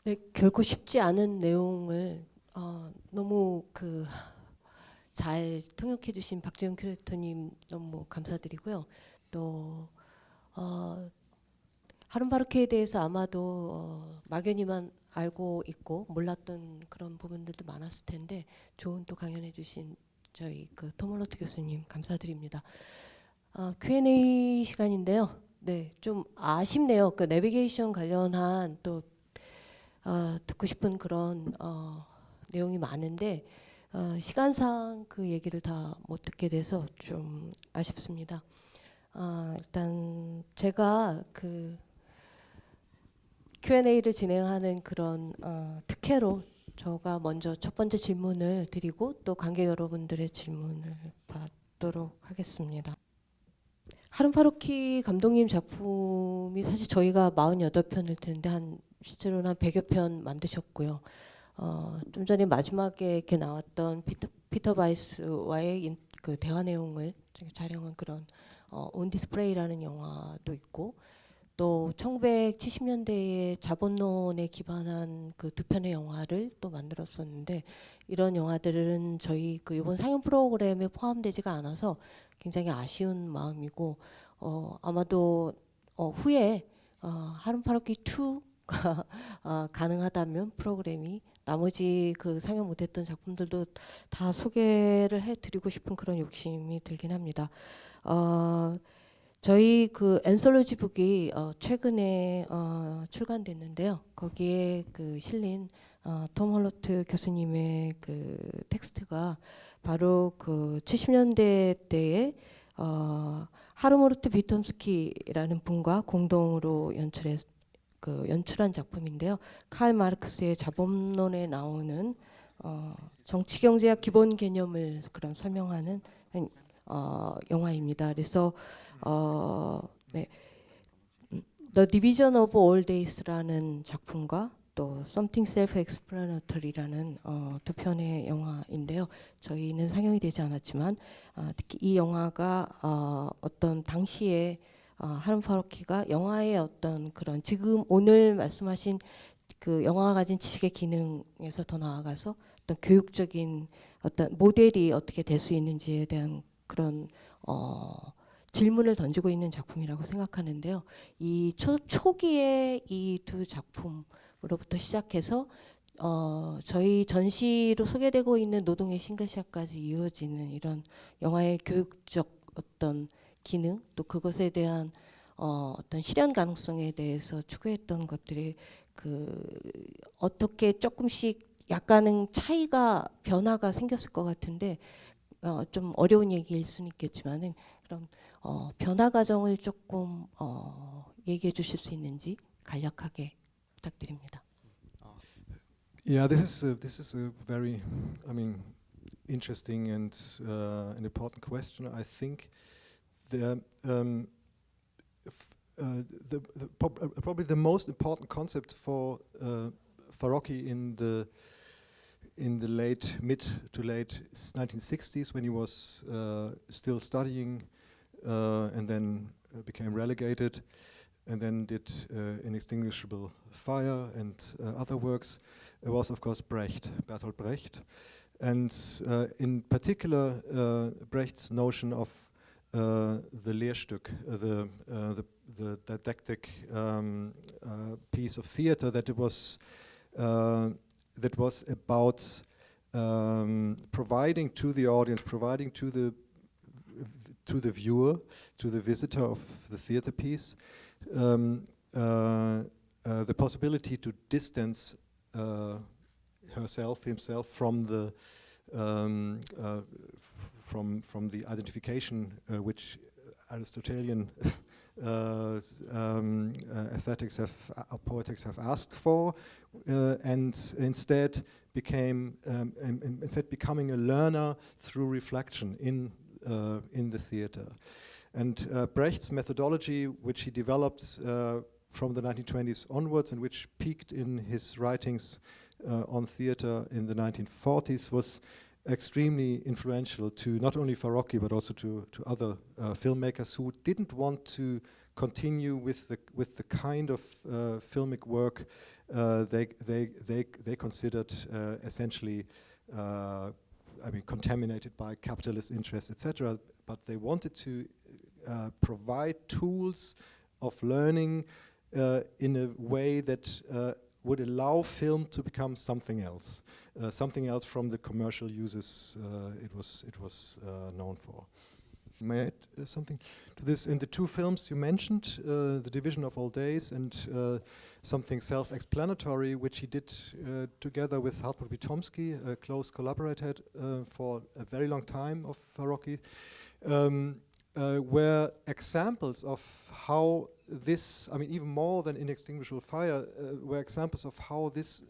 네, 결코 쉽지 않은 내용을 너무 잘 통역해 주신 박재훈 큐레이터님 너무 감사드리고요. 또 하룬바르크에 대해서 아마도 막연히만 알고 있고 몰랐던 그런 부분들도 많았을 텐데 좋은 또 강연해 주신 저희 톰 홀러트 교수님 감사드립니다. Q&A 시간인데요. 네, 좀 아쉽네요. 그 내비게이션 관련한 또 듣고 싶은 그런 내용이 많은데 시간상 그 얘기를 다 못 듣게 돼서 좀 아쉽습니다. 일단 제가 그 Q&A를 진행하는 그런 특혜로 저가 먼저 첫 번째 질문을 드리고 또 관객 여러분들의 질문을 받도록 하겠습니다. 하룬파루키 감독님 작품이 사실 저희가 48편일 텐데 실제로는 한 100여 편 만드셨고요. 좀 전에 마지막에 이렇게 나왔던 피터 바이스와의 그 대화 내용을 촬영한 그런 온 디스플레이라는 영화도 있고 또 1970년대의 자본론에 기반한 그 두 편의 영화를 또 만들었었는데 이런 영화들은 저희 이번 상영 프로그램에 포함되지가 않아서 굉장히 아쉬운 마음이고 아마도 후에 하룬파루키 2가 가능하다면 프로그램이 나머지 그 상영 못했던 작품들도 다 소개를 해드리고 싶은 그런 욕심이 들긴 합니다. 저희 그 앤솔로지 북이 최근에 출간됐는데요. 거기에 실린 톰 홀러트 교수님의 그 텍스트가 바로 그 70년대 때에 하르무르트 비톰스키라는 분과 공동으로 연출한 작품인데요. 칼 마르크스의 자본론에 나오는 정치경제학 기본 개념을 그런 설명하는 영화입니다. 그래서 네, The Division of All Days라는 작품과 또 Something Self-Explanatory라는 두 편의 영화인데요. 저희는 상영이 되지 않았지만 특히 이 영화가 어떤 당시에 하룬파루키가 영화의 어떤 그런 지금 오늘 말씀하신 그 영화가 가진 지식의 기능에서 더 나아가서 어떤 교육적인 어떤 모델이 어떻게 될 수 있는지에 대한 그런 질문을 던지고 있는 작품이라고 생각하는데요. 이 초기에 이 두 작품으로부터 시작해서 저희 전시로 소개되고 있는 노동의 싱글샷까지 이어지는 이런 영화의 교육적 어떤 기능 또 그것에 대한 어떤 실현 가능성에 대해서 추구했던 것들이 어떻게 조금씩 약간은 차이가 변화가 생겼을 것 같은데 좀 어려운 얘기일 수는 있겠지만은 그럼 변화 과정을 조금 얘기해 주실 수 있는지 간략하게 부탁드립니다. Yeah, this is a very, I mean, interesting and an important question. I think probably the most important concept for Farocki in the mid to late 1960s, when he was still studying and then became relegated, and then did Inextinguishable Fire and other works, was of course Bertolt Brecht, and in particular Brecht's notion of the Lehrstück, the didactic piece of theater that was about providing to the audience, providing to the viewer, to the visitor of the theater piece, the possibility to distance himself from the from the identification which Aristotelian aesthetics poetics have asked for, and instead becoming a learner through reflection in the theater. And Brecht's methodology, which he developed from the 1920s onwards and which peaked in his writings on theater in the 1940s, was extremely influential to not only Farocki but also to other filmmakers who didn't want to continue with the kind of filmic work they considered essentially, I mean, contaminated by capitalist interests, etc. But they wanted to provide tools of learning in a way that would allow film to become something else from the commercial uses it was known for. May I add something to this? In the two films you mentioned, The Division of All Days and something self-explanatory, which he did together with Hartmut Witomski, a close collaborator for a very long time of Farocki, were examples of how this, I mean, even more than Inextinguishable Fire, were examples of how this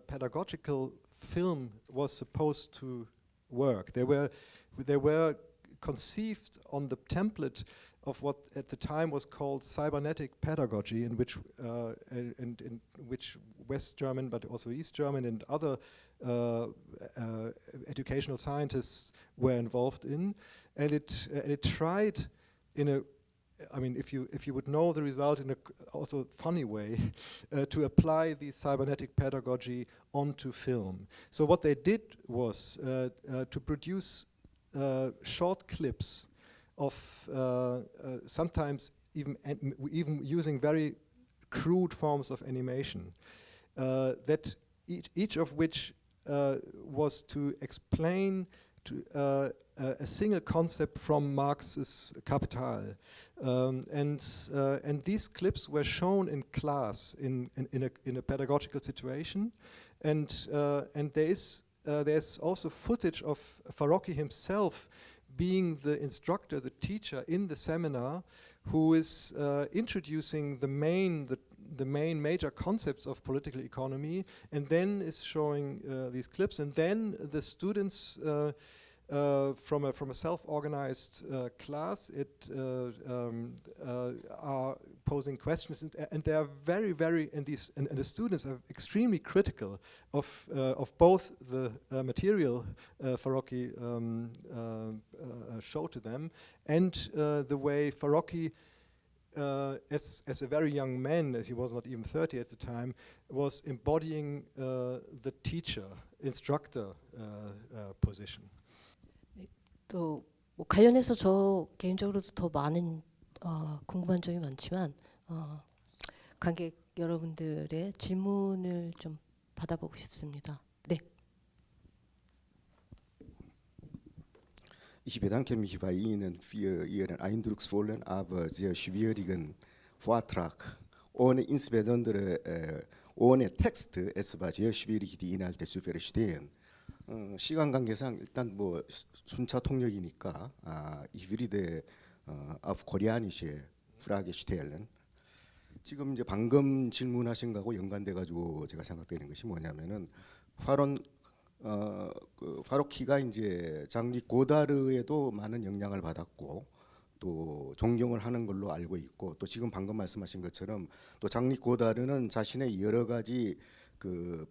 pedagogical film was supposed to work. They were conceived on the template of what at the time was called cybernetic pedagogy, in which West German, but also East German and other educational scientists were involved in, and it tried in a, I mean, if you would know the result in a also funny way, to apply the cybernetic pedagogy onto film. So what they did was to produce short clips of sometimes even using very crude forms of animation, that each of which was to explain to a single concept from Marx's Kapital, and these clips were shown in class in a pedagogical situation, and there's also footage of Farocki himself being the instructor, the teacher in the seminar, who is introducing the main major concepts of political economy, and then is showing these clips, and then the students from a self-organized class are posing questions, and they are very and the students are extremely critical of both the material Farocki showed to them, and the way Farocki, as a very young man, as he was not even 30 at the time, was embodying the teacher, instructor position. 또 뭐 관련해서 저 개인적으로도 더 많은 궁금한 점이 많지만 관객 여러분들의 질문을 좀 받아보고 싶습니다. 네. Ich bedanke mich bei Ihnen für Ihren eindrucksvollen, aber sehr schwierigen Vortrag. Ohne Text es war sehr schwierig, die Inhalte zu verstehen. 시간 관계상 일단 뭐 순차 통역이니까 ich würde auf Koreanische Frage stellen. 지금 이제 방금 질문하신 거하고 연관돼 가지고 제가 생각되는 것이 뭐냐면은 파로키가 이제 장리 고다르에도 많은 영향을 받았고 또 존경을 하는 걸로 알고 있고, 또 지금 방금 말씀하신 것처럼 또 장리 고다르는 자신의 여러 가지 그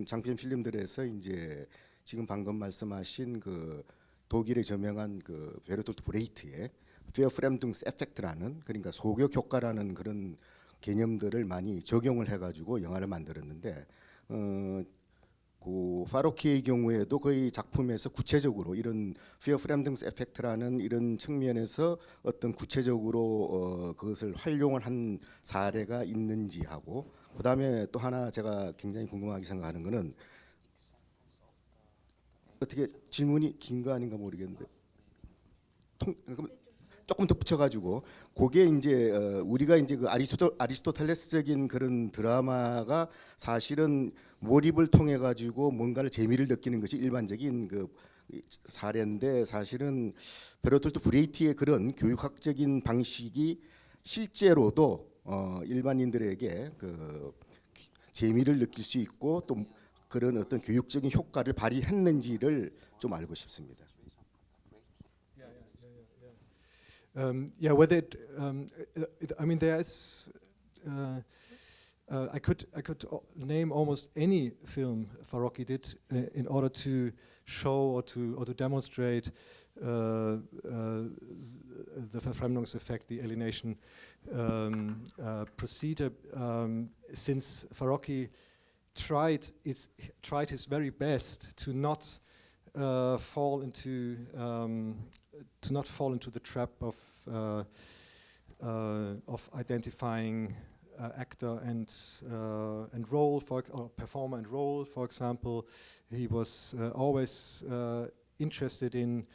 장편 필름들에서 이제 지금 방금 말씀하신 그 독일의 저명한 그 베르톨트 브레이트의 Verfremdungseffekt라는, 그러니까 소격 효과라는 그런 개념들을 많이 적용을 해가지고 영화를 만들었는데, 그 파로키의 경우에도 거의 작품에서 구체적으로 이런 Verfremdungseffekt라는 이런 측면에서 어떤 구체적으로 그것을 활용을 한 사례가 있는지 하고, 그 다음에 또 하나 제가 굉장히 궁금하게 생각하는 거는, 어떻게 질문이 긴 거 아닌가 모르겠는데 조금 더 붙여가지고, 그게 이제 우리가 이제 그 아리스토텔레스적인 그런 드라마가 사실은 몰입을 통해 가지고 뭔가를 재미를 느끼는 것이 일반적인 그 사례인데, 사실은 베르톨트 브레이트의 그런 교육학적인 방식이 실제로도 일반인들에게 그 재미를 느낄 수 있고 또 그런 어떤 교육적인 효과를 발휘했는지를 좀 알고 싶습니다. Yeah, whether I mean, there is I could name almost any film Farocki did in order to show or to demonstrate the Verfremdungseffect, the alienation procedure. Since Farocki tried his very best to not fall into the trap of identifying actor and role, or performer and role. For example, he was always interested in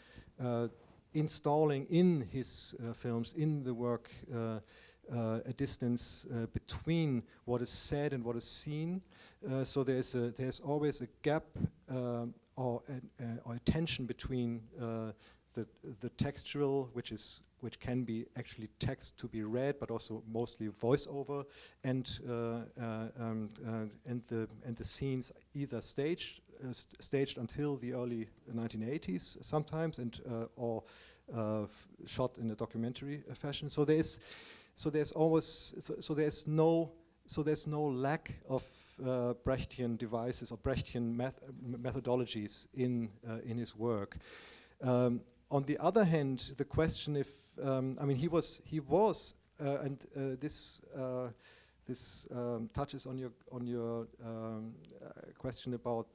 installing in his films, in the work, a distance between what is said and what is seen. So there's always a gap or a tension between the textual, which can be actually text to be read, but also mostly voiceover, and the scenes either staged until the early 1980s sometimes, and or shot in a documentary fashion. So there's no lack of Brechtian devices or Brechtian methodologies in his work. On the other hand, the question if he was and this touches on your question about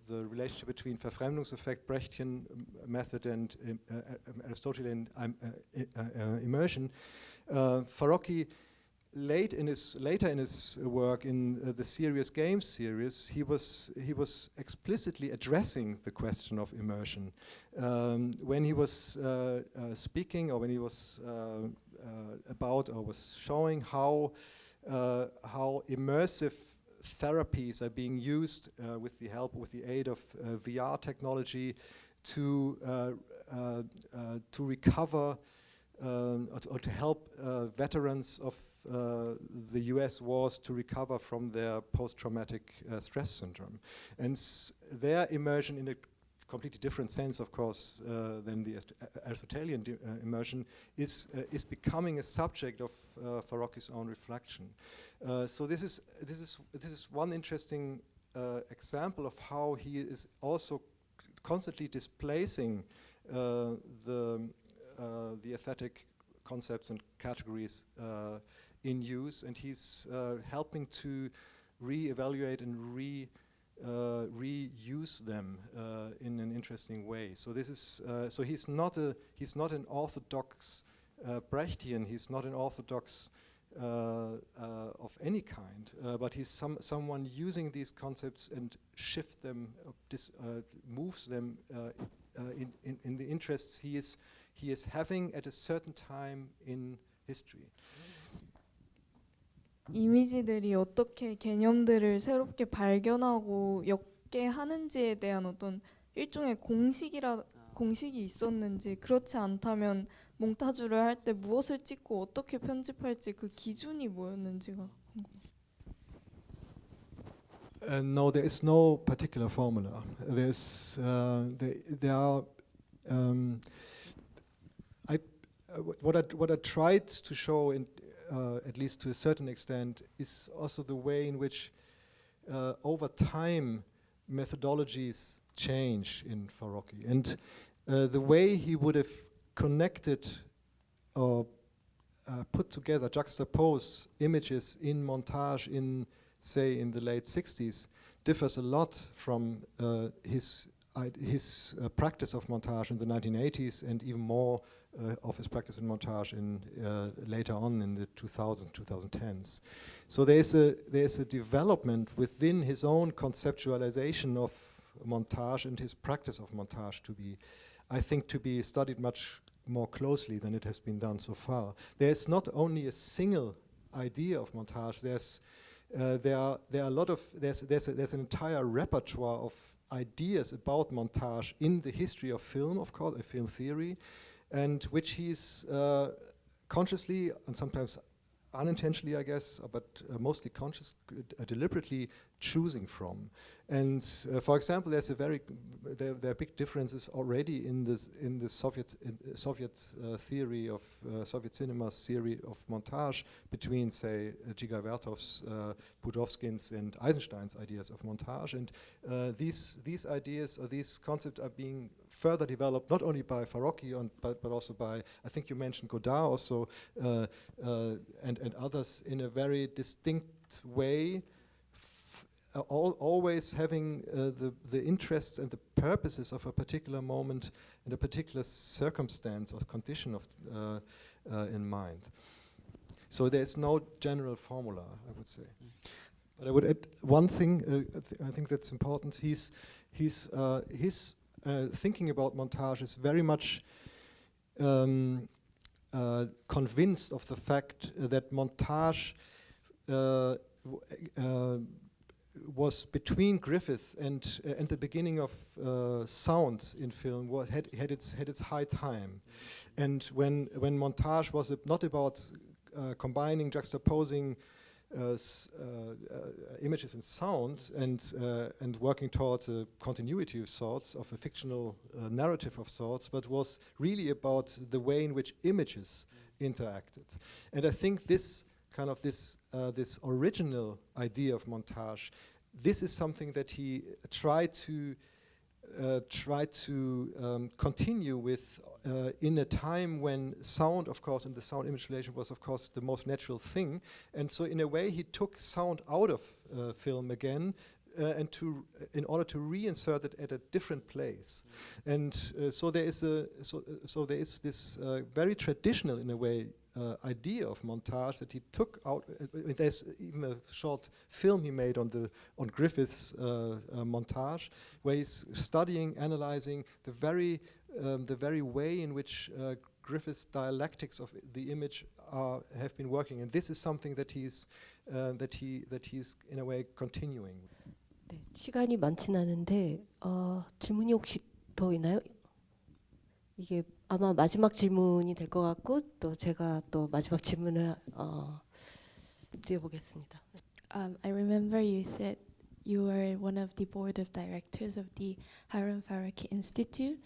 the relationship between Verfremdungseffekt, Brechtian method, and Aristotelian immersion. Farocki later in his work in the Serious Games series, he was explicitly addressing the question of immersion when he was speaking, or when he was was showing how immersive therapies are being used with the aid of VR technology to recover or to help veterans of the US wars to recover from their post-traumatic stress syndrome. And their immersion, in a completely different sense, of course, than the Aristotelian immersion, is becoming a subject of Farocki's own reflection. So this is one interesting example of how he is also constantly displacing the aesthetic concepts and categories in use, and he's helping to re-evaluate and reuse them in an interesting way. So this is so he's not an orthodox Brechtian. He's not an orthodox of any kind, but he's someone using these concepts and shift them, moves them in the interests he is having at a certain time in history. 이미지들이 어떻게 개념들을 새롭게 발견하고 엮게하는지에 대한 어떤 일종의 공식이 있었는지, 그렇지 않다면 몽타주를 할 때 무엇을 찍고 어떻게 편집할지 그 기준이 뭐였는지가 궁금해요. No, there is no particular formula. There are. What I tried to show, at least to a certain extent, is also the way in which, over time, methodologies change in Farocki, and the way he would have connected or put together, juxtapose images in montage in, say, in the late 60s, differs a lot from his practice of montage in the 1980s, and even more of his practice in montage in later on in the 2010s. So there's a development within his own conceptualization of montage and his practice of montage I think to be studied much more closely than it has been done so far. There's not only a single idea of montage. There's an entire repertoire of ideas about montage in the history of film, of course, a film theory, and which he's consciously and sometimes unintentionally, I guess, but mostly deliberately choosing from. And for example, there's a very there are big differences already in the Soviet theory of Soviet cinema's theory of montage between, say, Dziga Vertov's, Budowskin's, and Eisenstein's ideas of montage, and these ideas or these concepts are being further developed not only by Farocki but also by, I think you mentioned Godard also, and others, in a very distinct way, always having the interests and the purposes of a particular moment and a particular circumstance or condition of in mind. So there's no general formula, I would say. But I would add one thing. I think that's important. His thinking about montage is very much convinced of the fact that montage was between Griffith and the beginning of sound in film had its high time, and when montage was not about combining, juxtaposing images and sound and working towards a continuity of sorts, of a fictional narrative of sorts, but was really about the way in which images interacted. And I think this kind of this original idea of montage, this is something that he tried to continue with in a time when sound, of course, and the sound image relation was, of course, the most natural thing. And so in a way he took sound out of film again, in order to reinsert it at a different place. And so there is this very traditional, in a way, idea of montage that he took out. There's even a short film he made on Griffith's montage, where he's studying, analyzing the very way in which Griffith's dialectics of the image have been working, and this is something that he's in a way continuing. 네, 시간이 많지는 않은데 질문이 혹시 더 있나요? 이게 아마 마지막 질문이 될 것 같고, 또 제가 또 마지막 질문을 드려보겠습니다. I remember you said you were one of the board of directors of the Harun Faraki Institute,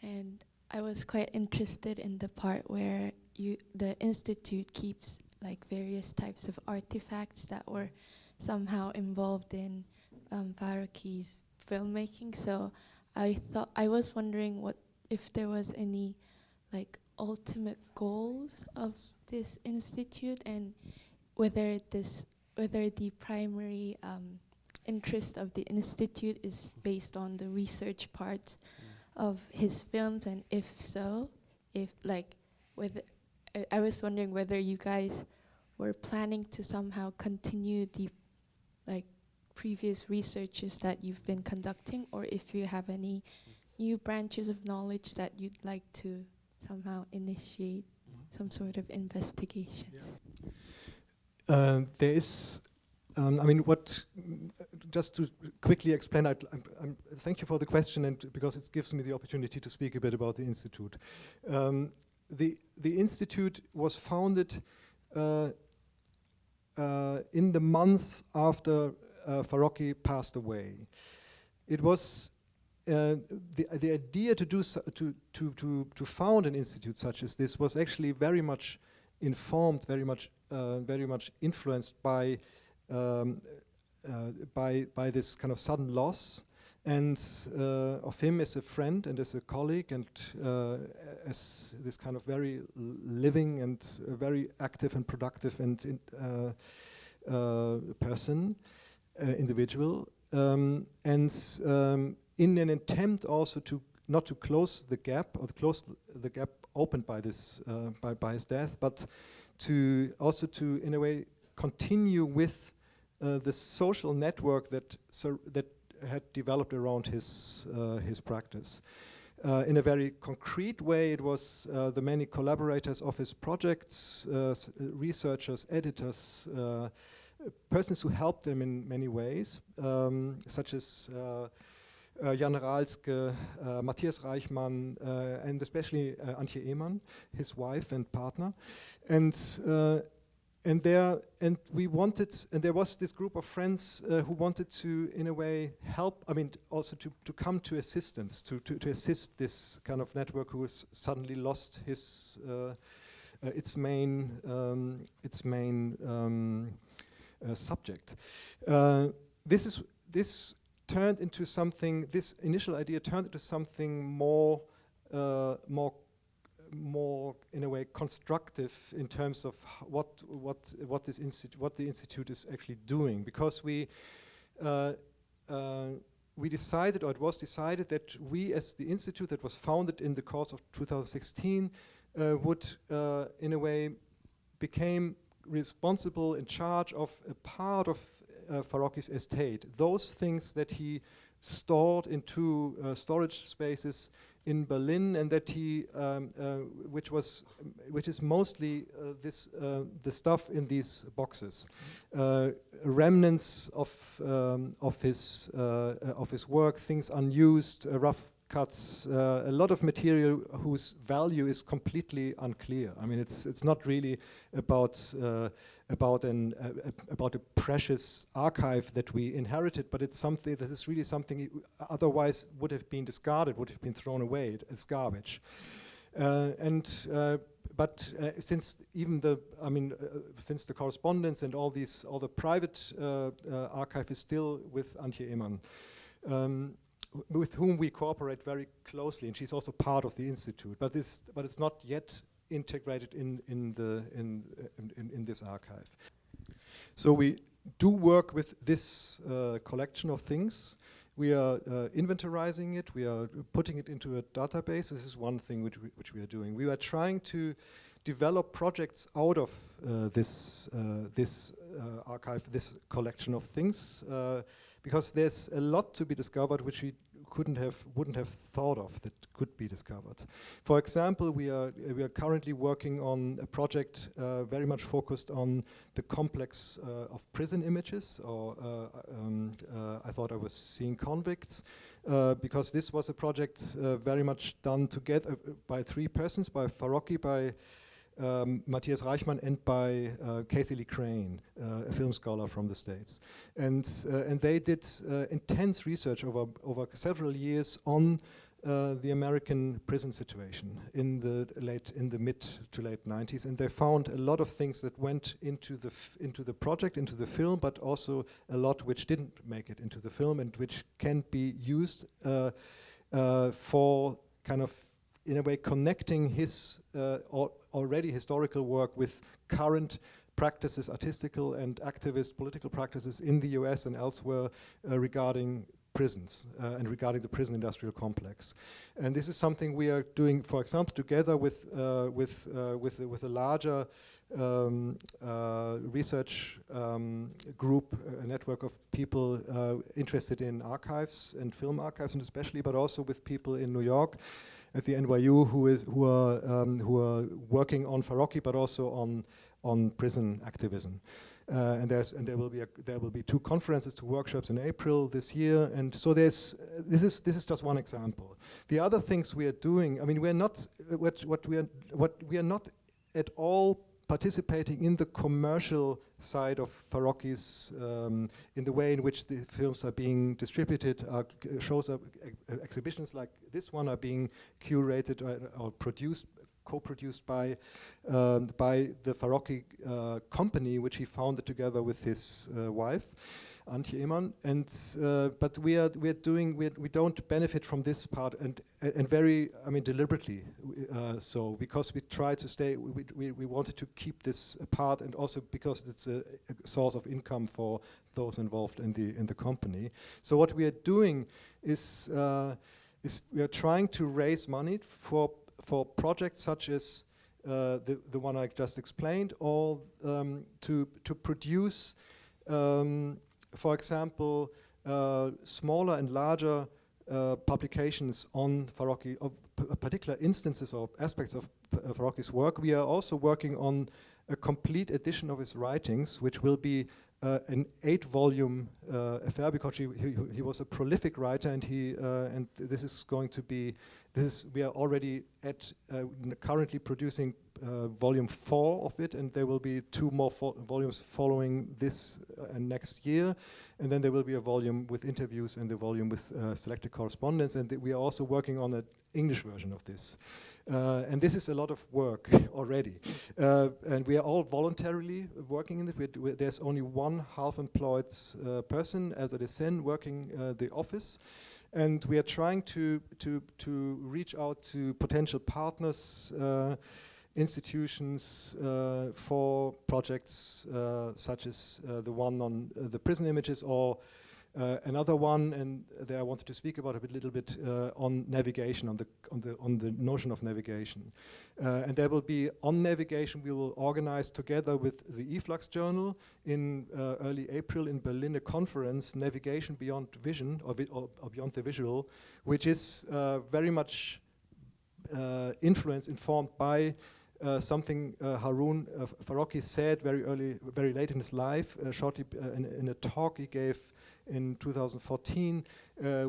and I was quite interested in the part where the institute keeps like various types of artifacts that were somehow involved in Faraki's filmmaking. So I was wondering if there was any like ultimate goals of this institute, and whether the primary interest of the institute is based on the research part of his films, and if so, I was wondering whether you guys were planning to somehow continue the like previous researches that you've been conducting, or if you have any new branches of knowledge that you'd like to somehow initiate some sort of investigations. There is, just to quickly explain, thank you for the question, and because it gives me the opportunity to speak a bit about the Institute. The Institute was founded in the months after Farocki passed away. It was the idea to found an institute such as this was actually very much informed, very much influenced by this kind of sudden loss, and of him as a friend and as a colleague, and as this kind of very living and very active and productive and person, individual, and in an attempt also not to close the gap, or to close the gap opened by this by his death, but to in a way continue with the social network that had developed around his practice. In a very concrete way, it was the many collaborators of his projects, researchers, editors, persons who helped him in many ways, such as Jan Ralske, Matthias Reichmann, and especially Antje Ehmann, his wife and partner. And we wanted, and there was this group of friends who wanted to, in a way, help. I mean, also to come to assistance, to assist this kind of network who has suddenly lost his its main subject. This turned into something. This initial idea turned into something more in a way constructive in terms of what the institute is actually doing, because we decided, or it was decided, that we as the institute that was founded in the course of 2016 would in a way became responsible, in charge of a part of Farocki's estate, those things that he stored into storage spaces in Berlin, and that he, which is mostly the stuff in these boxes, remnants of his work, things unused, rough cuts, a lot of material whose value is completely unclear. I mean, it's not really about a precious archive that we inherited, but it's something that is really something otherwise would have been discarded, would have been thrown away as garbage. But since even since the correspondence and all the private archive is still with Antje Ehmann, with whom we cooperate very closely, and she's also part of the institute. But it's not yet integrated in this archive. So we do work with this collection of things. We are inventorizing it. We are putting it into a database. This is one thing which we are doing. We are trying to develop projects out of this archive, this collection of things, because there's a lot to be discovered which we wouldn't have thought of that could be discovered. For example, we are currently working on a project very much focused on the complex of prison images, or I thought I was seeing convicts, because this was a project very much done together by three persons, by Farocki, by Matthias Reichmann, and by Kathy Lee Crane, a film scholar from the States, and they did intense research over several years on the American prison situation in the mid to late 90s, and they found a lot of things that went into the project, into the film, but also a lot which didn't make it into the film, and which can be used for kind of, in a way, connecting his already historical work with current practices, artistical and activist political practices in the US and elsewhere regarding prisons and regarding the prison industrial complex. And this is something we are doing, for example, together with a larger research group, a network of people interested in archives and film archives, and especially, but also with people in New York at the NYU who are working on Farocki, but also on prison activism. And there will be 2 conferences, 2 workshops in April this year, and so this is just one example. The other things we are doing, I mean, we are not at all participating in the commercial side of Farocki's, in the way in which the films are being distributed. Shows, exhibitions like this one are being curated or produced, co-produced by the Farocki company, which he founded together with his wife, Antje Ehmann. And but we don't benefit from this part, and very, I mean, deliberately so, because we try to stay. We wanted to keep this apart, and also because it's a source of income for those involved in the company. So what we are doing is we are trying to raise money for projects such as the one I just explained, or to produce, for example, smaller and larger publications on Farocki, of particular instances or aspects of Farocki's work. We are also working on a complete edition of his writings, which will be an 8-volume affair, because he was a prolific writer, and this is going to be. We are already currently producing volume 4 of it, and there will be 2 more volumes following this and next year, and then there will be a volume with interviews and the volume with selected correspondence, and we are also working on an English version of this. And this is a lot of work already. And we are all voluntarily working in it. There's only one half-employed person, as a Desen, working the office. And we are trying to reach out to potential partners, institutions for projects such as the one on the prison images, or another one, and there I wanted to speak about a little bit on navigation, on the notion of navigation. And there will be on navigation. We will organize together with the eFlux Journal in early April in Berlin a conference, Navigation Beyond Vision, or Beyond the Visual, which is very much informed by something Harun Farokhi said very late in his life, shortly in a talk he gave in 2014,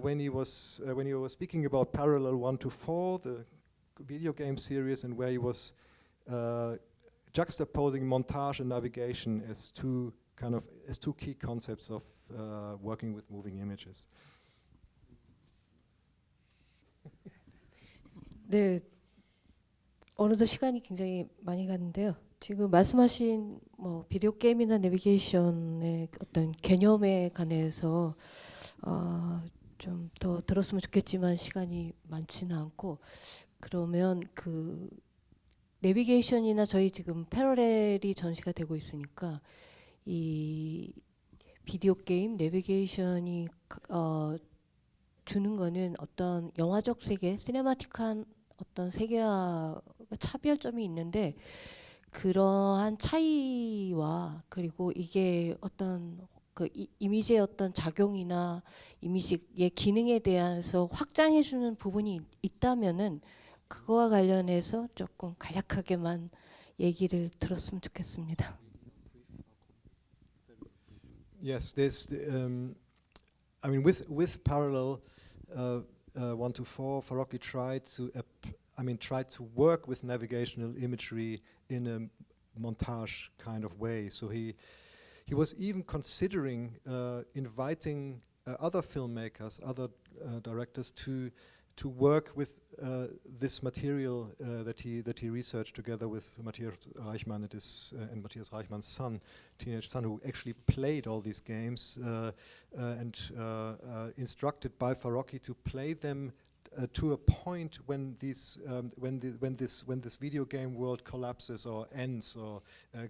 when he was speaking about Parallel 1 to 4, the video game series, and where he was juxtaposing montage and navigation as two key concepts of working with moving images. 네, 어느덧 시간이 굉장히 많이 갔는데요. 지금 말씀하신 뭐 비디오 게임이나 내비게이션의 어떤 개념에 관해서 좀 더 들었으면 좋겠지만 시간이 많지는 않고, 그러면 그 내비게이션이나 저희 지금 패러렐이 전시가 되고 있으니까 이 비디오 게임 내비게이션이 주는 거는 어떤 영화적 세계, 시네마틱한 어떤 세계와 차별점이 있는데, 그러한 차이와 그리고 이게 어떤 그 이미지의 어떤 작용이나 이미지의 기능에 대해서 확장해주는 부분이 있다면은 그거와 관련해서 조금 간략하게만 얘기를 들었으면 좋겠습니다. Yes, there's. I mean, with Parallel 1 to 4, Farokhi tried to work with navigational imagery in a montage kind of way. So he was even considering inviting other filmmakers, other directors to work with this material that he researched together with Matthias Reichmann and Matthias Reichmann's son, teenage son, who actually played all these games and instructed by Farokhi to play them to a point when this video game world collapses or ends or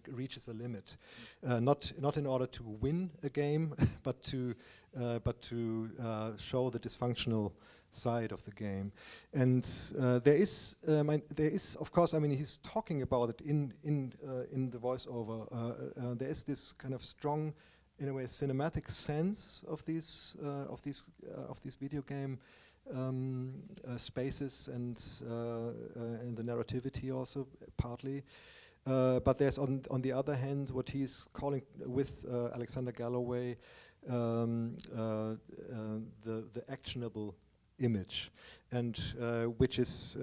reaches a limit, not in order to win a game, but to show the dysfunctional side of the game. And there is of course, I mean, he's talking about it in the voiceover. There is this kind of strong, in a way, cinematic sense of these video game spaces and the narrativity also partly. But there's on the other hand what he's calling with Alexander Galloway the actionable image, and which is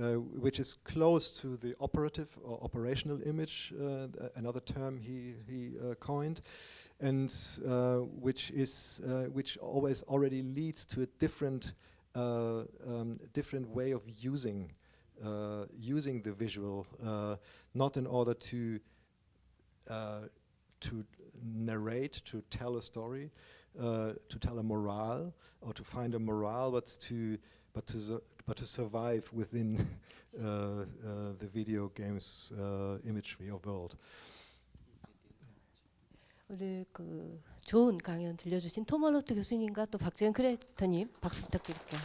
close to the operative or operational image, another term he coined, and which always already leads to a different way of using the visual, not in order to narrate, to tell a story, to tell a morale or to find a morale, but to survive within the video games imagery or world. 오늘 그 좋은 강연 들려주신 토멀로트 교수님과 또 박재현 크리에이터님 박수 부탁드릴게요.